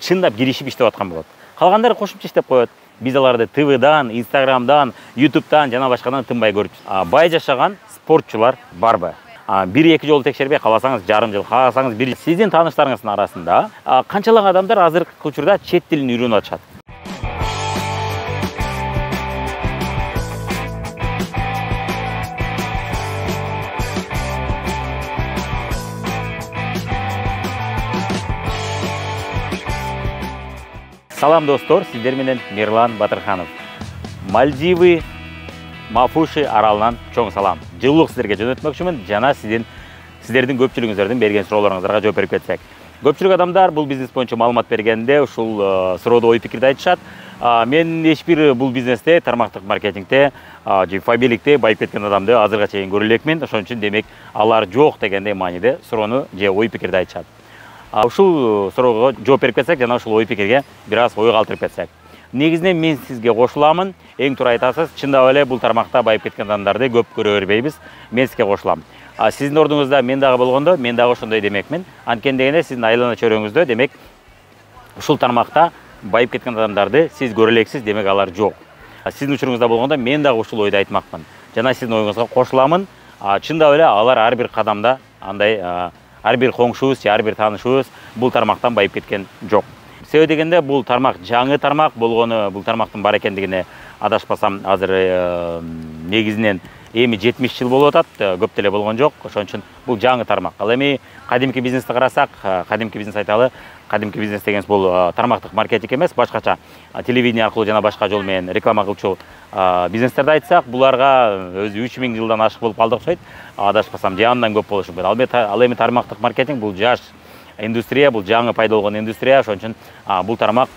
чындап киришип иштеп аткан болот. Калгандары кошумча иштеп коет. Биз аларды ТВдан, Инстаграмдан, Ютубтан жана башкадан тынбай көрүп. Бай жашаган спортчулар барбы? 1-2 жолу текшербей каласаңыз жарым жыл, каласаңыз 1 жыл. Сиздин тааныштарыңыздын арасында канчалык адамдар азыркы учурда чет тилин үйрөнүп атышат? Салам достор, сиздер менен Мирлан Батырханов. Мальдивы, Мафуши аралынан чоң салам. Жылуулук сиздерге жөнөтмөкчүмүн жана сиздердин көпчүлүгүңүздөрдүн берген суроолоруңуздарга жооп берип кетсек. Көпчүлүк адамдар бул бизнес боюнча маалымат бергенде ушул суроодо ой пикирди айтышат. Мен эч бир бул бизнесте, тармактык маркетингде, фабиликте байып кеткен адамды азырга чейин көрө элекмин. Ошон үчүн демек алар жок дегендей мааниде суроону же ой пикирди айтышат. Ушул суроого жооп берип кетсек жана ушул ой пикирге бир аз ой калтырып кетсек. Негизинен мен сизге кошуламын. Эң туура айтасыз, чындап эле бул тармакта байып кеткен адамдарды көп көрө бербейбиз. Мен сизге кошулам. Сиздин ордуңузда мен дагы болгондо, мен дагы ошондой демекмин. Анткени дегенде сиздин айлана чөйрөңүздө демек ушул тармакта байып кеткен адамдарды сиз көрө элексиз, демек алар жок. Сиздин учуруңузда болгондо мен дагы ушул ойду айтмакмын. Жана сиздин оюңузга кошуламын. Чындап эле алар ар бир кадамда андай ар бир коңшубуз, ар бир таанышыбыз бул тармактан байып кеткен жок. Себеби дегенде бул тармак жаңы тармак болгону, бул тармактын бар экендигине адашпасам азыр негизинен эми 70 жыл болуп атат, көп деле болгон жок. Ошон үчүн бул жаңы тармак. Ал эми кадимки бизнести карасак, кадимки бизнес айталы, кадимки бизнес дегенс бул тармактык маркетинг эмес, башкача телевидение аркылуу жана башка жол менен реклама кылчу бизнестерди айтсак, буларга өзү 3000 жылдан ашык болуп калды окшойт. Адашпасам, же андан көп болушу мүмкүн. Ал эми тармактык маркетинг бул жаш индустрия, бул жаңы пайда болгон индустрия. Ошон үчүн бул тармак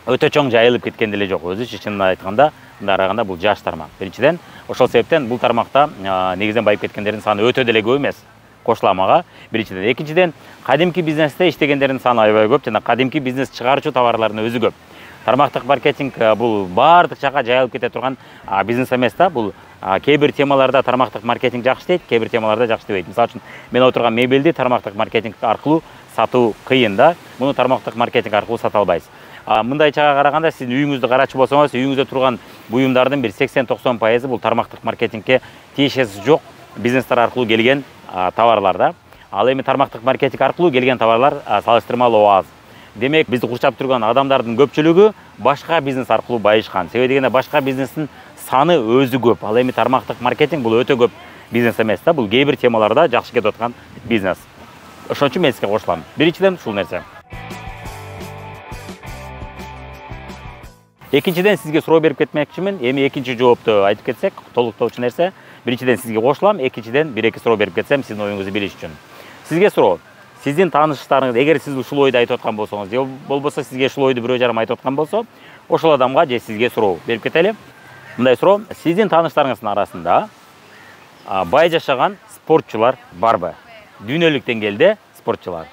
өтө чоң жайылып кеткен деле жок. Өзү чынын айтканда, мындай караганда бул жаш тармак. Биринчиден, ошол себептен бул тармакта негизинен байып кеткендердин саны өтө деле көп эмес. Кошулам ага. Биринчиден, экинчиден, кадимки бизнесте иштегендердин саны аябай көп жана кадимки бизнес чыгарчу товарлардын өзү көп. Тармактык маркетинг бул баардык жака жайылып кете турган бизнес эмес да. Бул кээ бир темаларда тармактык маркетинг жакшы дейт, кээ бир темаларда жакшы дебейт. Мисалы үчүн, мен отурган мебелди тармактык маркетинг аркылуу сатуу кыйын да. Муну тармактык маркетинг аркылуу сата албайсыз. Мындай чага караганда сиздин үйүңүздү карачу болсоңуз, үйүңүздө турган буюмдардын бир 80-90% бул тармактык маркетингке тиешеси жок бизнестер аркылуу келген товарлар да. Ал эми тармактык маркетинг аркылуу келген товарлар салыштырмалуу аз. Демек, бизди курчап турган адамдардын көпчүлүгү башка бизнес аркылуу байышкан. Себеби дегенде башка бизнестин саны өзү көп. Ал эми тармактык маркетинг бул өтө көп бизнес эмес да. Бул кээ бир темаларда жакшы кетип аткан бизнес. Ошон үчүн мен сизге кошулам. Биринчиден ушул нерсе. Экинчиден сизге суроо берип кетмекчимин. Эми экинчи жоопту айтып кетсек, толуктоочу нерсе. Биринчиден сизге кошулам, экинчиден 1-2 суроо берип кетсем, сиздин оюңузду билиш үчүн. Сизге суроо. Сиздин тааныштарыңыз, эгер сиз ушул ойду айтып аткан болсоңуз, же болбосо сизге ушул ойду бирөө жарым айтып аткан болсо, ошол адамга же сизге суроо берип кетели. Мындай суроо: сиздин тааныштарыңыздын арасында бай жашаган спортчулар барбы? Дүйнөлүк деңгээлде спортчулар.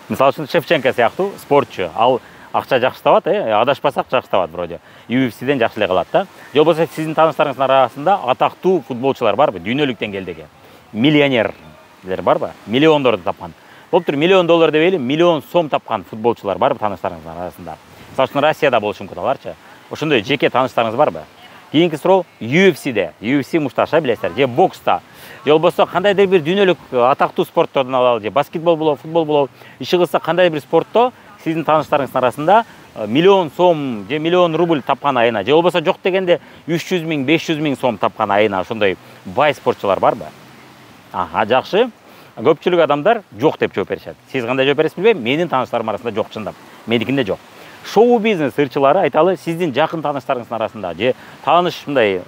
Мисалы үчүн Шевченко сыяктуу спортчу. Ал акча жакшы табат, адашпасак жакшы табат вроде. UFC'ден жакшы эле калат да. Же болбосо сиздин тааныштарыңыздын арасында атактуу футболчулар барбы? Дүйнөлүк деңгээлдеги. Миллионерлер барбы? Миллиондорду тапкан. Болуптур, $1 миллион деп эле, $1 сом тапкан футболчулар барбы тааныштарыңыздын арасында? Мисалы үчүн Россияда болушу мүмкүн аларчы. Ошондой жеке тааныштарыңыз барбы? Кийинки суроо: UFC'де, UFC мушташа билесиздер, же бокста, же болбосо кандайдыр бир дүйнөлүк атактуу спорттордун алалы, же баскетбол болобу, футбол болобу, иши кылса кандайдыр бир спортто сиздин тааныштарыңыздын арасында $1 миллион сом же $1 миллион рубль тапкан айына, же болбосо жок дегенде 300 000, 500 000 сом тапкан айына ошондой бай спортчулар барбы? Жакшы. Көпчүлүк адамдар жок деп жооп беришет. Сиз кандай жооп бересиз билбейм, менин тааныштарым арасында жок чындап. Меникинде жок. Шоу бизнес ырчылары айталы, сиздин жакын тааныштарыңыздын арасында же тааныш мындай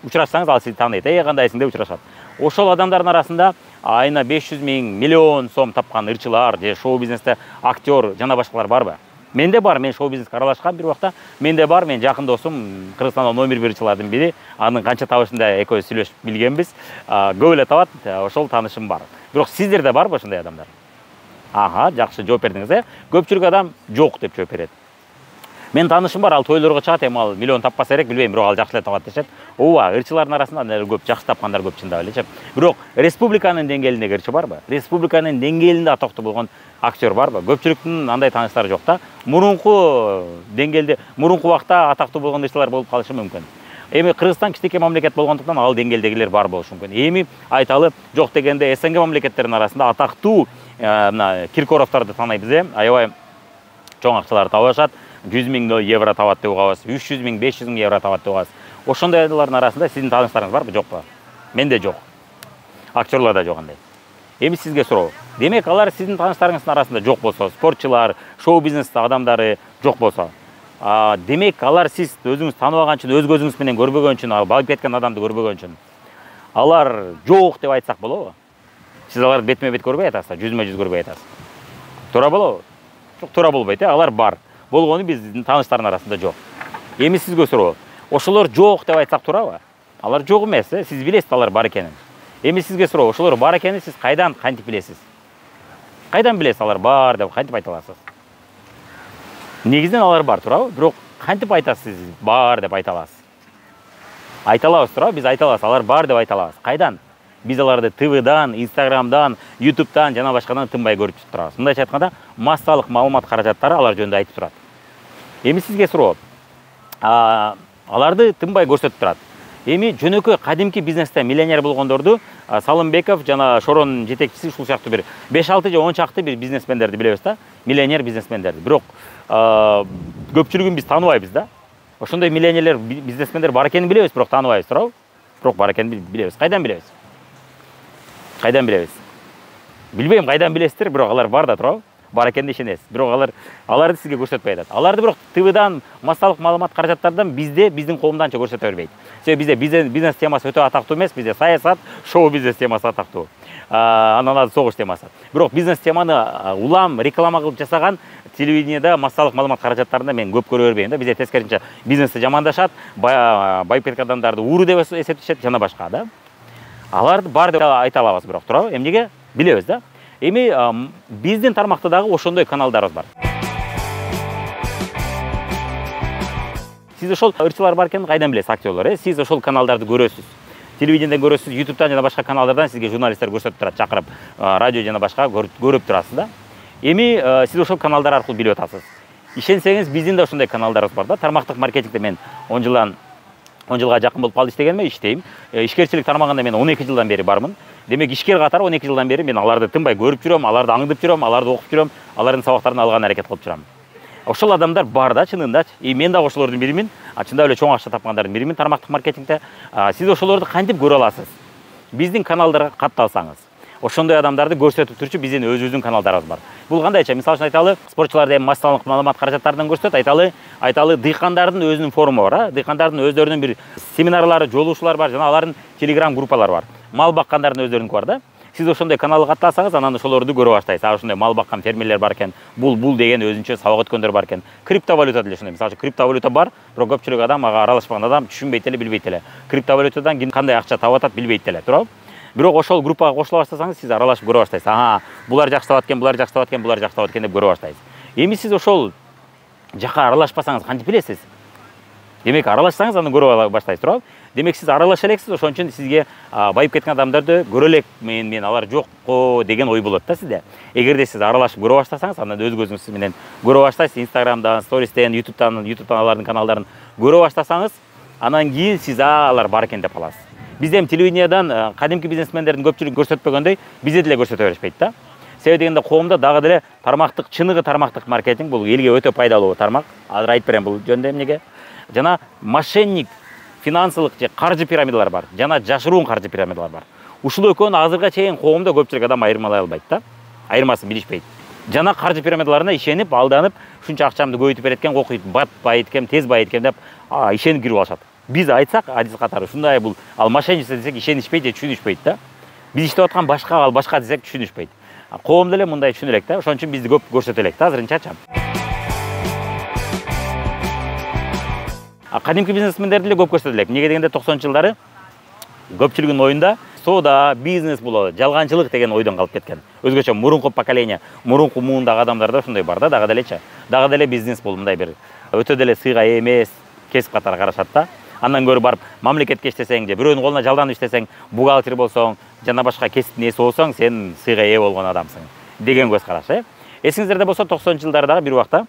учурашсаңыз, ал сизди тааныйт, кандайсың деп учурашат. Ошол адамдардын арасында айына 500 000, $1 миллион сом тапкан ырчылар же шоу бизнесте актер жана башкалар барбы? Менде бар, мен шоу бизнеске аралашкан бир убакта. Менде бар, мен жакын досум Кыргызстанда номер 1 ырчылардын бири. Анын канча табышында экөөбүз сүйлөшүп билгенбиз. Көп эле табат, ошол таанышым бар. Бирок сиздерде барбы ошондой адамдар? Жакшы жооп бердиңиз, Көпчүлүк адам жок деп жооп берет. Мен таанышым бар, ал тойлорго чыгат, эми ал миллион таппаса керек, билбейм, бирок ал жакшы эле табат дешет. Ооба, ырчылардын арасында көп жакшы тапкандар көп чындап элечи. Бирок республиканын деңгээлиндеги ырчы барбы? Республиканын деңгээлинде атактуу болгон актер барбы? Көпчүлүктүн андай тааныштары жок да. Мурунку деңгээлде, мурунку убакта атактуу болгон ырчылар болуп калышы мүмкүн. Эми Кыргызстан кичинекей мамлекет болгондуктан ал деңгээлдегилер бар болушу мүмкүн. Эми айталы жок дегенде СНГ мамлекеттеринин арасында атактуу мына Киркоровдорду таанайбыз, аябай чоң акчаларды табышат. 100 000 евро табат деп угабыз, 300 000, 500 000 евро табат деп угабыз. Ошондойлордун арасында сиздин тааныштарыңыз барбы, жокпу? Менде жок. Актерларда жок андай. Эми сизге суроо. Демек, алар сиздин тааныштарыңыздын арасында жок болсо, спортчулар, шоу-бизнес адамдары жок болсо, демек, алар сиз өзүңүз тааныбаган үчүн, өз көзүңүз менен көрбөгөн үчүн, балып кеткен адамды көрбөгөн үчүн, алар жок деп айтсак болобу? Сиз аларды бетме-бет көрбөй атасыз, жүзмө-жүз көрбөй атасыз. Туура болобу? Жок, туура болбойт, алар бар. Болгону биздин тааныштардын арасында жок. Эми сизге суроо. Ошолор жок деп айтсак туурабы? Алар жок эмес, сиз билесиз алар бар экенин. Эми сизге суроо, ошолор бар экенин сиз кайдан кантип билесиз? Кайдан билесиз алар бар деп кантип айта аласыз? Негизинен алар бар, туурабы? Бирок кантип айтасыз сиз бар деп айта аласыз? Айта алабыз, туурабы? Биз айта алабыз, алар бар деп айта алабыз. Кайдан? Биз аларды ТВдан, Инстаграмдан, Ютубтан жана башкадан тынбай көрүп турабыз. Мындайча айтканда, массалык маалымат каражаттары алар жөнүндө айтып турат. Эми сизге суроо. Аларды тынбай көрсөтүп турат. Эми жөнөкөй кадимки бизнесте миллионер болгондорду Салымбеков жана Шоронун жетекчиси ушул сыяктуу бир 5-6 же 10 чакты бир бизнесмендерди билебиз да, миллионер бизнесмендерди. Бирок көпчүлүгүн биз тааныбайбыз да. Ошондой миллионерлер, бизнесмендер бар экенин билебиз, бирок тааныбайбыз, туурабы? Бирок бар экенин билебиз. Кайдан билебиз? Кайдан билебиз? Билбейм, кайдан билесиздер, бирок алар бар да, туурабы? Бар экенине ишенесиз. Бирок аларды сизге көрсөтпөй атат. Аларды бирок ТВдан, массалык маалымат каражаттардан биздин коомданча көрсөтө бербейт. Себеби бизде бизнес темасы өтө атактуу эмес, бизде саясат, шоу бизнес темасы атактуу. Анан согуш темасы. Бирок бизнес теманы улам реклама кылып жасаган телевидениеда, массалык маалымат каражаттарында мен көп көрө бербейм да. Бизде тескерисинче бизнести жамандашат, байып кеткен адамдарды ууру деп эсептешет жана башка да. Аларды бар деп айта алабыз, бирок туурабы? Эмнеге? Билебиз да. Эми биздин тармакта дагы ошондой каналдарыбыз бар. Сиз ошол ырчылар бар экенин кайдан билесиз, актерлор, Сиз ошол каналдарды көрөсүз. Телевидениеден көрөсүз, Ютубтан жана башка каналдардан сизге журналисттер көрсөтүп турат, чакырып, радио жана башка көрүп турасыз да. Эми сиз ошол каналдар аркылуу билип атасыз. Ишенсеңиз, биздин да ошондой каналдарыбыз бар да. Тармактык маркетингде мен 10 жылга жакын болуп калды иштегениме, иштейм. Ишкерчилик тармагында мен 12 жылдан бери бармын. Демек, ишкер катары 12 жылдан бери мен аларды тынбай көрүп жүрөм, аларды аңдып жүрөм, аларды окуп жүрөм, алардын сабактарын алган аракет кылып жүрөм. Ошол адамдар бар да, чынында. Мен да ошолордун биримин, чындап эле чоң акча тапкандардын биримин тармактык маркетингде. Сиз ошолорду кантип көрө аласыз? Биздин каналдарга катталсаңыз. Ошондой адамдарды көрсөтүп турчу биздин өзүбүздүн каналдарыбыз бар. Бул кандайча? Мисалы үчүн айталы, спортчуларды массалык маалымат каражаттарынан көрсөтөт, айталы дыйкандардын өзүнүн форуму бар, дыйкандардын өздөрүнүн бир семинарлары, жолугушуулар бар, жана алардын телеграм группалары бар. Мал баккандардын өздөрүнүнкү бар да. Сиз ошондой каналга катталсаңыз, анан ошолорду көрө баштайсыз. Ошондой мал баккан фермерлер бар экен, бул деген өзүнчө сабак өткөндөр бар экен. Криптовалюта деле ошондой. Мисалы үчүн криптовалюта бар, бирок көпчүлүк адам ага аралашпаган адам түшүнбөйт эле, билбейт эле. Криптовалютадан ким кандай акча таап атат билбейт эле, туурабы? Бирок ошол группага кошула баштасаңыз, сиз аралашып көрө баштайсыз. Булар жакшы таап аткен, булар жакшы таап аткен, булар жакшы таап аткен деп көрө баштайсыз. Эми сиз ошол жака аралашпасаңыз кантип билесиз? Демек, аралашсаңыз аны көрө баштайсыз, туурабы? Демек, сиз аралаша элексиз, ошон үчүн сизге байып кеткен адамдарды көрө элек, мен алар жокко деген ой болот да сизде. Эгерде сиз аралашып көрө баштасаңыз, андан өз көзүңүз менен көрө баштайсыз, Инстаграмдан, Стористен, Ютубтан алардын каналдарын көрө баштасаңыз, анан кийин сиз алар бар экен деп каласыз. Бизде эми телевидениедан кадимки бизнесмендердин көпчүлүгү көрсөтпөгөндөй, бизде деле көрсөтө беришпейт да. Себеби дегенде коомдо дагы деле тармактык, чыныгы тармактык маркетинг бул элге өтө пайдалуу тармак. Азыр айтып берем бул жөнүндө эмнеге. Жана мошенник, финансылык же каржы пирамидалар бар, жана жашыруун каржы пирамидалар бар. Ушул экөөнү азырга чейин коомдо көпчүлүк адам айырмалай албайт да. Айырмасын билишпейт. Жана каржы пирамидаларына ишенип, алданып, ушунча акчамды көбөйтүп берет экен, окуйт, байыт экен, тез байыт экен деп ишенип кирип алышат. Биз айтсак, адис катары ушундай бул мошенничество десек ишенишпейт же түшүнүшпөйт да. Биз иштеп аткан башка, ал башка десек түшүнүшпөйт. Коом деле мындай түшүнө элек да. Ошон үчүн бизди көп көрсөтө элек да азырынчачы. Кадимки бизнесмендерди деле көп көрсөтө элек. Эмнеге дегенде 90-жылдары көпчүлүгүнүн оюнда соода, бизнес бул жалганчылык деген ойдон калып кеткен. Өзгөчө мурунку поколение, мурунку муундагы адамдарда ушундай бар да, дагы делечи. Дагы деле бизнес бул мындай бир өтө деле сыйга эмес кесип катары карашат да. Андан көрүп барып мамлекетке иштесең же бирөөнүн колуна жалданып иштесең, бухгалтер болсоң, жана башка кесиптин ээси болсоң, сен сыйга ээ болгон адамсың деген көз караш. Эсиңиздерде болсо 90-жылдардагы бир убакта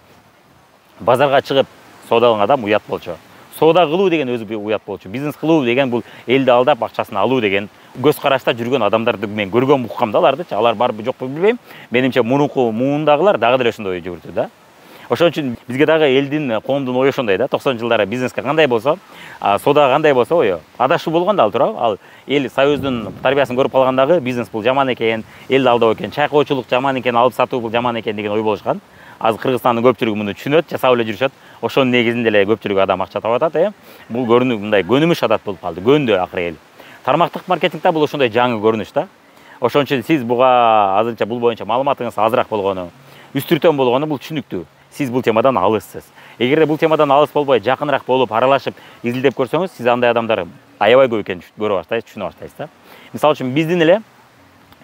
базарга чыгып соода кылган адам уят болчу. Соода кылуу деген өзү бир уят болчу. Бизнес кылуу деген бул элди алдап акчасын алуу деген көз карашта жүргөн адамдарды мен көргөн уккам да алардычы. Алар барбы жокпу билбейм. Менимче мурунку муундагылар дагы деле ошондой ой жүгүрдү да. Ошон үчүн бизге дагы элдин, коомдун ою ошондой да. 90-жылдары бизнеске кандай болсо, соодага кандай болсо ою адашуу болгон да ал туурабы. Ал эл союздун тарбиясын көрүп калгандагы бизнес бул жаман экен, элди алдоо экен, чайкоочулук жаман экен, алып сатуу бул жаман экен деген ой болушкан. Азыр Кыргызстандын көпчүлүгү муну түшүнөт, жасап эле жүрүшөт. Ошонун негизинде эле көпчүлүк адам акча таап атат. Бул көрүнүк мындай көнүмүш адат болуп калды. Көндү акыры эл. Тармактык маркетингде бул ошондой жаңы көрүнүш да. Ошон үчүн сиз буга азырынча бул боюнча маалыматыңыз азыраак болгону, үстүртөн болгону бул түшүнүктүү. Сиз бул темадан алыссыз. Эгерде бул темадан алыс болбой, жакыныраак болуп, аралашып, изилдеп көрсөңүз, сиз андай адамдар аябай көп экенин көрө баштайсыз, түшүнө баштайсыз да. Мисалы үчүн биздин эле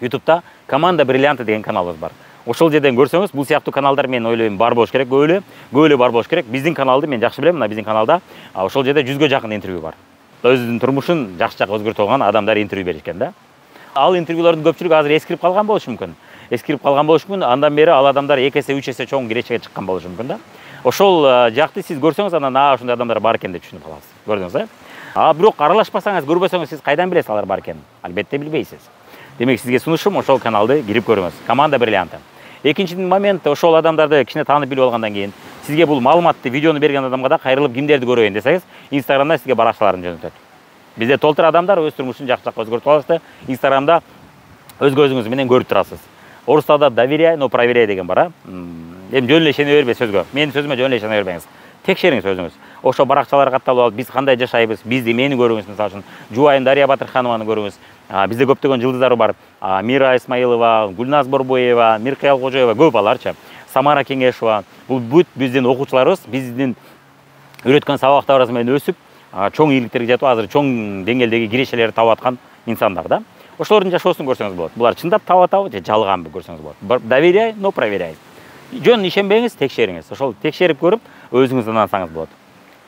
YouTube'да Команда Бриллианты деген каналыбыз бар. Ошол жерден көрсөңүз, бул сыяктуу каналдар мен ойлойм бар болуш керек, көп эле бар болуш керек. Биздин каналды мен жакшы билем, мына биздин каналда ошол жерде 100гө жакын интервью бар. Өзүнүн турмушун жакшы жакка өзгөртүп алган адамдар интервью беришкен да. Ал интервьюлордун көпчүлүгү азыр эскирип калган болушу мүмкүн. Андан бери ал адамдар 2 эсе 3 эсе чоң киречеге чыккан болушу мүмкүн да. Ошол жакты сиз көрсөңүз, анан ошондой адамдар бар экен деп түшүнүп каласыз. Көрдүңүз, бирок аралашпасаңыз, көрбөсөңүз сиз кайдан билесиз алар бар экенин? Албетте билбейсиз. Демек сизге сунушум ошол каналды кирип көрүңүз. Команда Бриллианты. Экинчи момент, ошол адамдарды кичине таанып билип алгандан кийин, сизге бул маалыматты, видеону берген адамга да кайрылып кимдерди көрөйүн десеңиз, Инстаграмда сизге баракчаларын жөнөтөт. Бизде толтур адамдар өз турмушун жакшы жакка өзгөртүп алышты. Инстаграмда өз көзүңүз менен көрүп турасыз. Орустарда доверяй, но проверяй деген бар. Эми жөн эле ишене бербей сөзгө. Менин сөзүмө жөн эле ишене бербеңиз. Текшериңиз өзүңүз. Ошо баракчаларга катталып алып, биз кандай жашайбыз, бизди мени көрүңүз, мисалы үчүн Жубайын Дарья Батырханованы көрүңүз. Бизде көптөгөн жылдыздар бар. Мира Исмаилова, Гүлназ Борбоева, Миркаял Кожоева, көп аларчы. Самара Кеңешова. Бул бүт биздин окуучуларыбыз, биздин үйрөткөн сабактарыбыз менен өсүп, чоң ийгиликтерге жетип, азыр чоң деңгээлдеги кирешелерди таап аткан инсандар да. Ошолордун жашоосун көрсөңүз болот. Булар чындап таап атабы же жалганбы көрсөңүз болот. Доверяй, но проверяй. Жөн ишенбеңиз, текшериңиз. Ошол текшерип көрүп, өзүңүз ынансаңыз болот.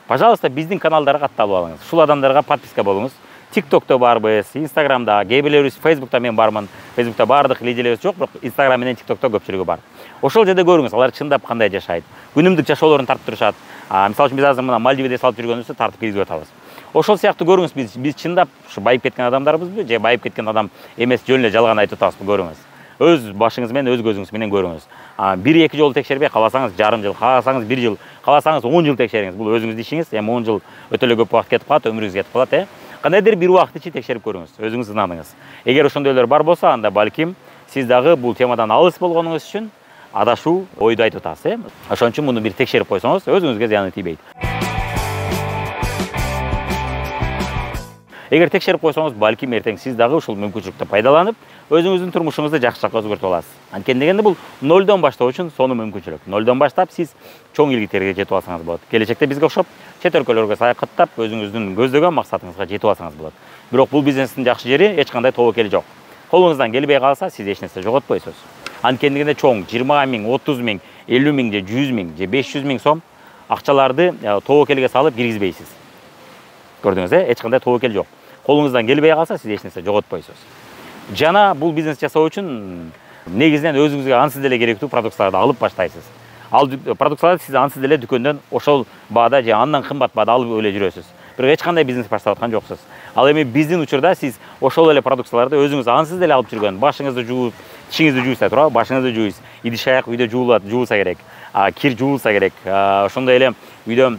Пожалуйста, биздин каналдарга катталып алыңыз. Ушул адамдарга подписка болуңуз. TikTok'та барбыз, Instagram'da, кейбирлерибиз Facebook'та мен бармын. Facebook'та бардык лидерлерибиз жок, бирок Instagram менен TikTok'та көпчүлүгү бар. Ошол жерде көрүңүз, алар чындап кандай жашайт. Күнүмдүк жашоолорун тартып турушат. Мисалы үчүн биз азыр мына Мальдиведе салып жүргөнүбүздү тартып киргизип атабыз. Ошол сыяктуу көрүңүз, биз чындап ушу байып кеткен адамдарбызбы, же байып кеткен адам эмес, жөн эле жалган айтып атабызбы, көрүңүз. Өз башыңыз менен, өз көзүңүз менен көрүңүз. 1-2 жолу текшербей, каласаңыз жарым жыл, каласаңыз 1 жыл, каласаңыз 10 жыл текшериңиз. Бул өзүңүздүн ишиңиз. Эми 10 жыл өтө эле көп убакыт кетип калат, өмүрүңүз кетип калат, Кандайдыр бир убакыт ичи текшерип көрүңүз, өзүңүз ынаныңыз. Эгер ошондойлор бар болсо, анда балким сиз дагы бул темадан алыс болгонуңуз үчүн адашуу ойду айтып атасыз, Ошон үчүн муну бир текшерип койсоңуз, өзүңүзгө зыяны тийбейт. Эгер текшерип койсоңуз, балким эртең сиз дагы ушул мүмкүнчүлүктү пайдаланып, өзүңүздүн турмушуңузду жакшы жакка өзгөртүп аласыз. Анткени дегенде бул нолдон баштоо үчүн сонун мүмкүнчүлүк. Нолдон баштап сиз чоң ийгиликтерге жетип алсаңыз болот. Келечекте бизге окшоп чет өлкөлөргө саякаттап, өзүңүздүн көздөгөн максатыңызга жетип алсаңыз болот. Бирок бул бизнестин жакшы жери эч кандай тобокели жок. Колуңуздан келбей калса, сиз эч нерсе жоготпойсуз. Анткени дегенде чоң 20 000, 30 000, 50 000 же 100 000 же 500 000 сом акчаларды тобокелге салып киргизбейсиз. Көрдүңүз, эч кандай тобокел жок. Колуңуздан келбей калса, сиз эч нерсе жоготпойсуз. Жана бул бизнес жасоо үчүн негизинен өзүңүзгө ансыз деле керектүү продукцияларды алып баштайсыз. Ал продукцияларды сиз ансыз деле дүкөндөн ошол баада же андан кымбат баада алып эле жүрөсүз. Бирок эч кандай бизнес баштап аткан жоксуз. Ал эми биздин учурда сиз ошол эле продукцияларды өзүңүз ансыз деле алып жүргөн, башыңызды жууп, тишиңизди жуйсыз, туурабы? Башыңызды жуйсыз, идиш аяк үйдө жуулса керек, кир жуулса керек. Ошондой эле үйдө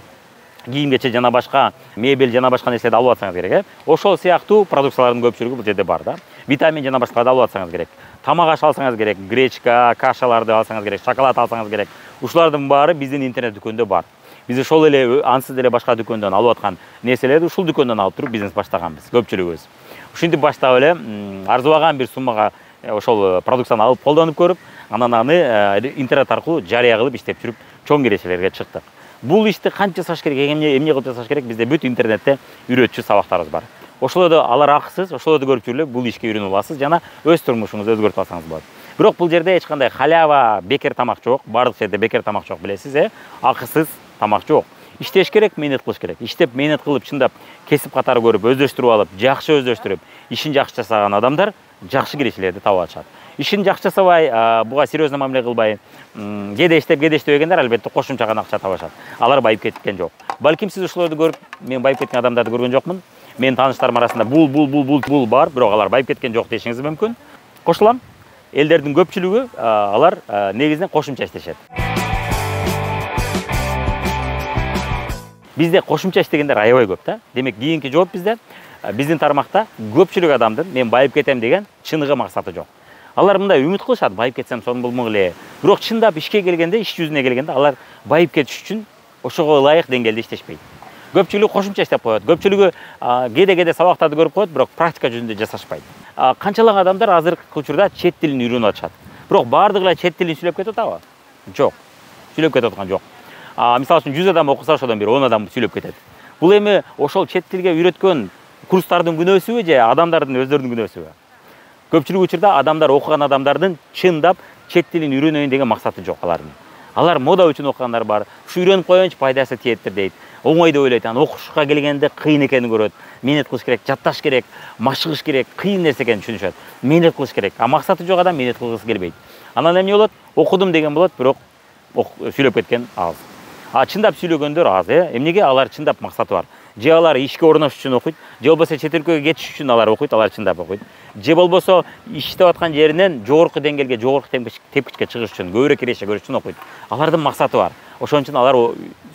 кийим кече жана башка мебель жана башка нерселерди алып атсаңыз керек, Ошол сыяктуу продукциялардын көпчүлүгү бул жерде бар да. Витамин жана башкаларды алып атсаңыз керек. Тамак аш алсаңыз керек, гречка, кашаларды алсаңыз керек, шоколад алсаңыз керек. Ушулардын баары биздин интернет дүкөндө бар. Биз ошол эле ансыз деле башка дүкөндөн алып аткан нерселерди ушул дүкөндөн алып туруп бизнес баштаганбыз, көпчүлүгүбүз. Ушинтип баштап эле арзыбаган бир суммага ошол продукцияны алып колдонуп көрүп, анан аны интернет аркылуу жарыя кылып иштеп жүрүп, чоң кирешелерге чыктык. Бул ишти канча жасаш керек, эмне кылып жасаш керек? Бизде бүт интернетте үйрөтчү сабактарыбыз бар. Ошолорду алар акысыз, ошолорду көрүп жүрүп бул ишке үйрөнүп аласыз жана өз турмушуңузду өзгөртүп алсаңыз болот. Бирок бул жерде эч кандай халява, бекер тамак жок. Бардык жерде бекер тамак жок, билесиз, Акысыз тамак жок. Иштеш керек, менет кылыш керек. Иштеп, менет кылып, чындап кесип катары көрүп, өздөштүрүп алып, жакшы өздөштүрүп, ишин жакшы жасаган адамдар жакшы киришилерди таап атышат. Ишин жакшы жасабай, буга серьезно мамиле кылбай, кээде иштебегендер албетте кошумча гана акча табышат. Алар байып кеткен жок. Балким сиз ушуларды көрүп, мен байып кеткен адамдарды көргөн жокмун. Менин тааныштарым арасында бул бар, бирок алар байып кеткен жок дешиңиз мүмкүн. Кошулам. Элдердин көпчүлүгү алар негизинен кошумча иштешет. Бизде кошумча иштегендер аябай көп да. Демек, кийинки жооп бизде биздин тармакта көпчүлүк адамдын мен байып кетем деген чыныгы максаты жок. Алар мындай үмүт кылышат, байып кетсем сонун болмок эле. Бирок чындап ишке келгенде, иш жүзүнө келгенде алар байып кетиш үчүн ошого ылайык деңгээлде иштешпейт. Көпчүлүгү кошумча иштеп коет. Көпчүлүгү кээде сабактарды көрүп коет, бирок практика жүзүндө жасашпайт. Канчалык адамдар азыркы учурда чет тилин үйрөнүп атышат. Бирок баардыгы эле чет тилин сүйлөп кетип атабы? Жок. Сүйлөп кетип аткан жок. Мисалы үчүн 100 адам окуса, ошодон бир 10 адам сүйлөп кетет. Бул эми ошол чет тилге үйрөткөн курстардын күнөөсүбү же адамдардын өздөрүнүн күнөөсүбү? Көпчүлүк учурда адамдар окуган адамдардын чындап чет тилин үйрөнөйүн деген максаты жок алардын. Алар мода үчүн окугандар бар. Ушу үйрөнүп коеюнчу пайдасы тиеттир дейт. Оңой деп ойлойт. Анан окушка келгенде кыйын экенин көрөт. Менет кылыш керек, жатташ керек, машыгыш керек, кыйын нерсе экенин түшүнүшөт. Менет кылыш керек. Максаты жок адам менет кылгысы келбейт. Анан эмне болот? Окудум деген болот, бирок сүйлөп кеткен аз. Чындап сүйлөгөндөр аз, эмнеге? Алар чындап максаты бар. Же алар ишке орношуш үчүн окуйт, же болбосо чет өлкөгө кетиш үчүн алар окуйт, алар чындап окуйт. Же болбосо иштеп аткан жеринен жогорку деңгээлге, жогорку тепкичке чыгыш үчүн, көбүрөөк киреше көрүш үчүн окуйт. Алардын максаты бар. Ошон үчүн алар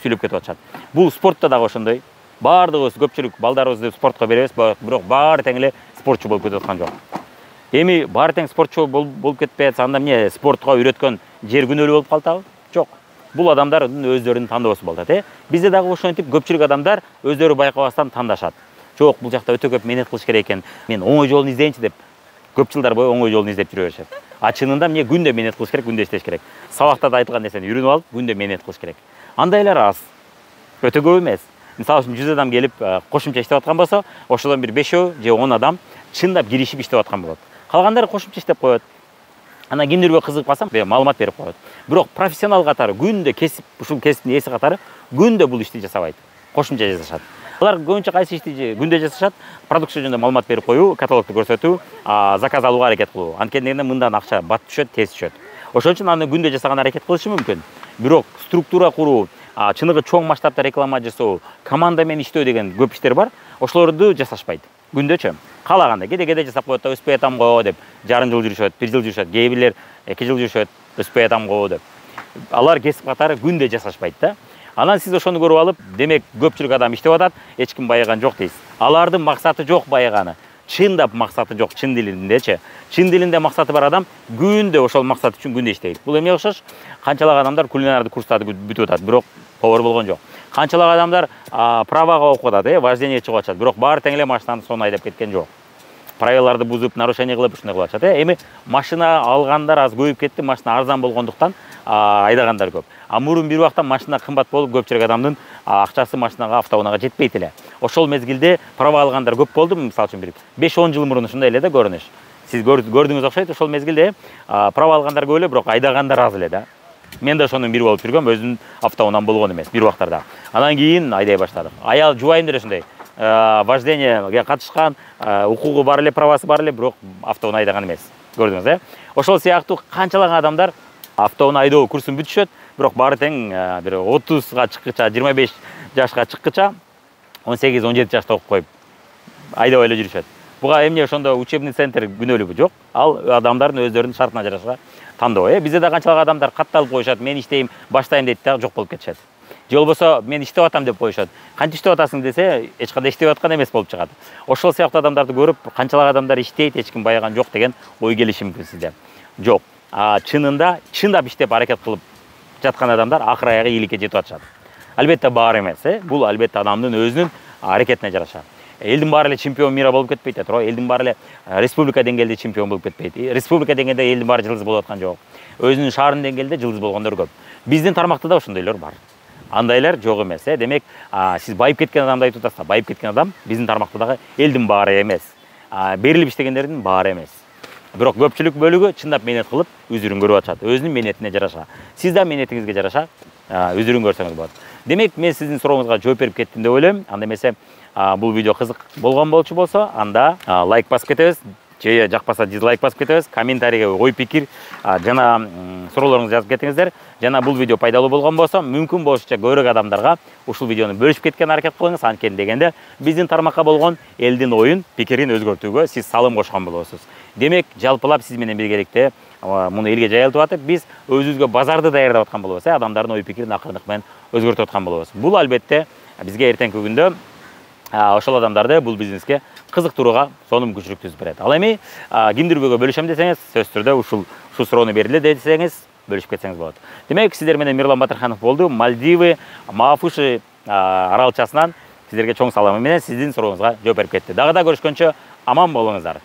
сүйлөп кетип атышат. Бул спортто дагы ошондой. Баардыгыбыз көпчүлүк балдарыбызды спортко беребиз, бирок баары тең эле спортчу болуп кетип аткан жок. Эми баары тең спортчу болуп кетпей атса, анда эмне спортко үйрөткөн жер күнөөлүү болуп калдыбы? Жок. Бул адамдардын өздөрүнүн тандоосу болот, Бизде дагы ошентип көпчүлүк адамдар өздөрү байкабастан тандашат. Жок, бул жакта өтө көп менет кылыш керек экен. Мен оңой жолун издейинчи деп көп жылдар бою оңой жолун издеп жүрө беришет. Чынында эмне күндө менет кылыш керек, күндө иштеш керек. Сабакта да айтылган нерсени үйрөнүп алып, күндө менет кылыш керек. Андайлар аз. Өтө көп эмес. Мисалы үчүн 100 адам келип кошумча иштеп аткан болсо, ошодон бир 5 же 10 адам чындап киришип иштеп аткан болот. Калгандары кошумча иштеп коет. Анан кимдирбирөө кызыгып калса, маалымат берип коет. Бирок профессионал катары күндө кесип, ушул кесиптин ээси катары күндө бул ишти жасабайт. Кошумча жасашат. Алар көбүнчө кайсы ишти күндө жасашат? Продукция жөнүндө маалымат берип коюу, каталогду көрсөтүү, заказ алууга аракет кылуу. Анткени мындан акча бат түшөт, тез түшөт. Ошон үчүн аны күндө жасаган аракет кылышы мүмкүн. Бирок структура куруу, чыныгы чоң масштабта реклама жасоо, команда менен иштөө деген көп иштер бар. Ошолорду жасашпайт. Күндөчө. Каалаганда кээде жасап коет да, өспөй атам го деп, жарым жыл жүрүшөт, 1 жыл жүрүшөт, кээ бирлер 2 жыл жүрүшөт, өспөй атам го деп. Алар кесип катары күндө жасашпайт да. Анан сиз ошону көрүп алып, демек көпчүлүк адам иштеп атат, эч ким байыган жок дейсиз. Алардын максаты жок байыганы. Чындап максаты жок чын дилиндечи. Чын дилинде максаты бар адам күндө ошол максат үчүн күндө иштейт. Бул эмне окшош? Канчалык адамдар кулинардык курстарды бүтүп атат, бирок повар болгон жок. Канчалык адамдар правага окуп атат, вождение чыгып атат, бирок баары тең эле машинаны сонун айдап кеткен жок. Правиларды бузуп, нарушение кылып, ушундай кылып атышат. Эми машина алгандар аз көбөйүп кетти, машина арзан болгондуктан айдагандар көп. Мурун бир убакта машина кымбат болуп, көпчүлүк адамдын акчасы машинага, автоунаага жетпейт эле. Ошол мезгилде права алгандар көп болду, мисалы үчүн бир 5-10 жыл мурун ушундай эле да көрүнүш. Сиз көрдүңүз окшойт, ошол мезгилде права алгандар көп эле, бирок айдагандар аз эле да. Мен да ошонун бири болуп жүргөм, өзүмдүн автоунам болгон эмес бир убактарда. Анан кийин айдай баштадык. Аял жубайым деле ошондой. Вождениеге катышкан, укугу бар эле, правасы бар эле, бирок автоун айдаган эмес. Көрдүңүз, Ошол сыяктуу канчалык адамдар автоун айдоо курсун бүтүшөт, бирок баары тең бир 30га чыккыча, 25 жашка чыккыча 18-17 жашта окуп коюп айдабай эле жүрүшөт. Буга эмне ошондо учебный центр күнөөлүгү жок. Ал адамдардын өздөрүнүн шартына жараша тандоо. Бизде да канчалык адамдар катталып коюшат, мен иштейм, баштайм дейт да, жок болуп кетишет. Же болбосо мен иштеп атам деп коюшат. Канча иштеп атасың десе, эч кандай иштеп аткан эмес болуп чыгат. Ошол сыяктуу адамдарды көрүп, канчалык адамдар иштейт, эч ким байыган жок деген ой келиши мүмкүн сизде. Жок. Чынында, чындап иштеп аракет кылып жаткан адамдар акыр аягы ийгиликке жетип атышат. Албетте баары эмес, Бул албетте адамдын өзүнүн аракетине жараша. Элдин баары эле чемпион мира болуп кетпейт, туура. Элдин баары эле республика деңгээлде чемпион болуп кетпейт. Республика деңгээлде элдин баары жылдыз болуп аткан жок. Өзүнүн шаарынын деңгээлде жылдыз болгондор көп. Биздин тармакта да ошондойлор бар. Андайлар жок эмес, Демек, сиз байып кеткен адамды айтып атасыз. Байып кеткен адам биздин тармакта дагы элдин баары эмес. Берилип иштегендердин баары эмес. Бирок көпчүлүк бөлүгү чындап менет кылып, үзүрүн көрүп атышат. Өзүнүн менетине жараша. Сиз да менетиңизге жараша үзүрүн көрсөңүз болот. Демек, мен сіздің сұрағыңызға жооп берип кеттим деп ойлойм. Анда эмесе бул видео кызык болгон болчу болсо, анда лайк басып кетебиз. Же жакпаса дизлайк басып кетебиз. Комментарийге ой пикир жана суроолоруңузду жазып кетиңиздер. Жана бул видео пайдалуу болгон болсо, мүмкүн болушунча көбүрөөк адамдарга ушул видеону бөлүшүп кеткен аракет кылыңыз. Анткени дегенде биздин тармакка болгон элдин оюн, пикирин өзгөртүүгө сиз салым кошкон болосуз. Демек, жалпылап сиз менен биргеликте муну элге жайылтып атып, биз өзүбүзгө базарды даярдап аткан болобуз, адамдардын ой пикирин акырындык менен өзгөртүп аткан болобуз. Бул албетте бизге эртеңки күндө ошол адамдарды бул бизнеске кызыктырууга сонун мүмкүнчүлүк түзүп берет. Ал эми кимдир бирөөгө бөлүшөм десеңиз, сөзсүз түрдө ушул суроону бериле десеңиз, бөлүшүп кетсеңиз болот. Демек, сиздер менен Мирлан Батырханов болду. Мальдивы, Мафуши аралчасынан сиздерге чоң саламы менен сиздин сурооңузга жооп берип кетти. Дагы да көрүшкөнчө аман болуңуздар.